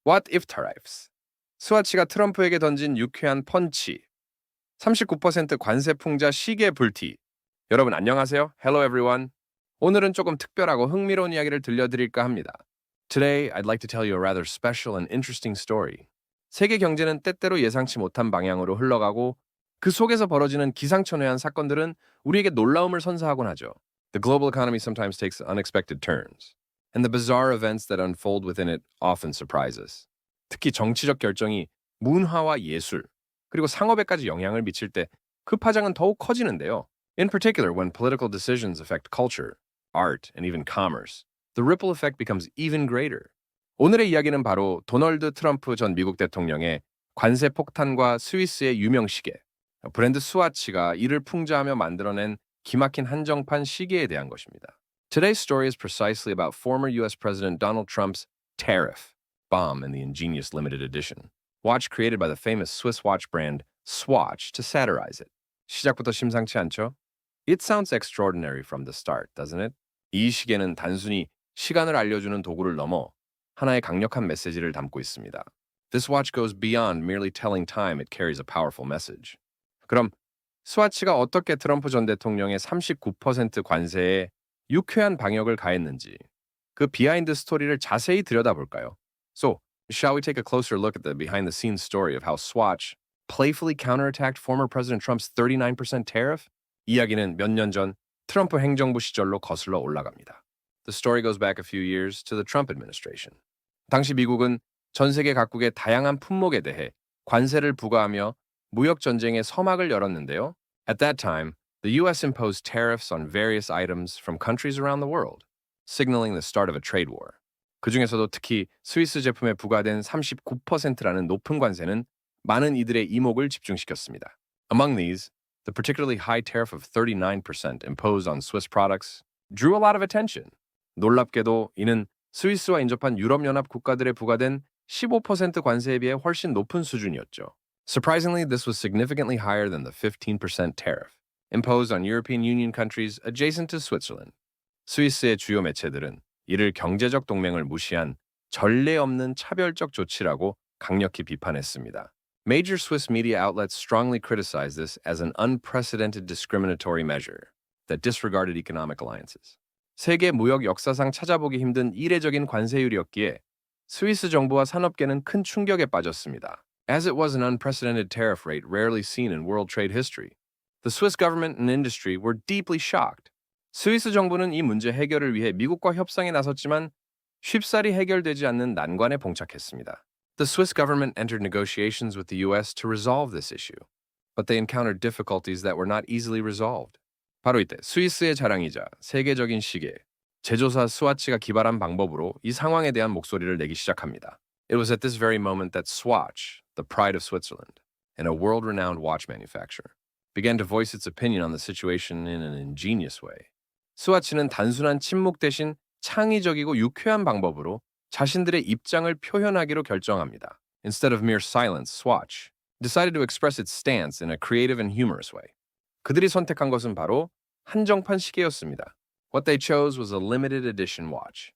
What if tariffs? 스와치가 트럼프에게 던진 유쾌한 펀치. 39% 관세 풍자 시계 불티. 여러분 안녕하세요. Hello everyone. 오늘은 조금 특별하고 흥미로운 이야기를 들려드릴까 합니다. Today, I'd like to tell you a rather special and interesting story. 세계 경제는 때때로 예상치 못한 방향으로 흘러가고 그 속에서 벌어지는 기상천외한 사건들은 우리에게 놀라움을 선사하곤 하죠. The global economy sometimes takes unexpected turns, and the bizarre events that unfold within it often surprise us. 특히 정치적 결정이 문화와 예술, 그리고 상업에까지 영향을 미칠 때 그 파장은 더욱 커지는데요. In particular, when political decisions affect culture, art, and even commerce, the ripple effect becomes even greater. 오늘의 이야기는 바로 도널드 트럼프 전 미국 대통령의 관세 폭탄과 스위스의 유명 시계, 브랜드 스와치가 이를 풍자하며 만들어낸 기막힌 한정판 시계에 대한 것입니다. Today's story is precisely about former US President Donald Trump's tariff bomb in the ingenious limited edition watch created by the famous Swiss watch brand Swatch to satirize it. 시작부터 심상치 않죠? It sounds extraordinary from the start, doesn't it? 이 시계는 단순히 시간을 알려주는 도구를 넘어 하나의 강력한 메시지를 담고 있습니다. This watch goes beyond merely telling time, it carries a powerful message. 그럼 스와치가 어떻게 트럼프 전 대통령의 39% 관세에 유쾌한 방역을 가했는지 그 비하인드 스토리를 자세히 들여다볼까요? So, shall we take a closer look at the behind-the-scenes story of how Swatch playfully counterattacked former President Trump's 39% tariff? 이야기는 몇 년 전 트럼프 행정부 시절로 거슬러 올라갑니다. The story goes back a few years to the Trump administration. 당시 미국은 전 세계 각국의 다양한 품목에 대해 관세를 부과하며 무역 전쟁의 서막을 열었는데요. At that time, the US imposed tariffs on various items from countries around the world, signaling the start of a trade war. 그 중에서도 특히 스위스 제품에 부과된 39%라는 높은 관세는 많은 이들의 이목을 집중시켰습니다. Among these, the particularly high tariff of 39% imposed on Swiss products drew a lot of attention. 놀랍게도 이는 스위스와 인접한 유럽연합 국가들에 부과된 15% 관세에 비해 훨씬 높은 수준이었죠. Surprisingly, this was significantly higher than the 15% tariff imposed on European Union countries adjacent to Switzerland. 스위스의 주요 매체들은 이를 경제적 동맹을 무시한 전례 없는 차별적 조치라고 강력히 비판했습니다. Major Swiss media outlets strongly criticized this as an unprecedented discriminatory measure that disregarded economic alliances. 세계 무역 역사상 찾아보기 힘든 이례적인 관세율이었기에 스위스 정부와 산업계는 큰 충격에 빠졌습니다. As it was an unprecedented tariff rate rarely seen in world trade history, the Swiss government and industry were deeply shocked. 스위스 정부는 이 문제 해결을 위해 미국과 협상에 나섰지만 쉽사리 해결되지 않는 난관에 봉착했습니다. The Swiss government entered negotiations with the US to resolve this issue, but they encountered difficulties that were not easily resolved. 바로 이때 스위스의 자랑이자 세계적인 시계, 제조사 스와치가 기발한 방법으로 이 상황에 대한 목소리를 내기 시작합니다. It was at this very moment that Swatch, the pride of Switzerland, and a world-renowned watch manufacturer, began to voice its opinion on the situation in an ingenious way. 스와치는 단순한 침묵 대신 창의적이고 유쾌한 방법으로 자신들의 입장을 표현하기로 결정합니다. Instead of mere silence, Swatch decided to express its stance in a creative and humorous way. 그들이 선택한 것은 바로 한정판 시계였습니다. What they chose was a limited edition watch.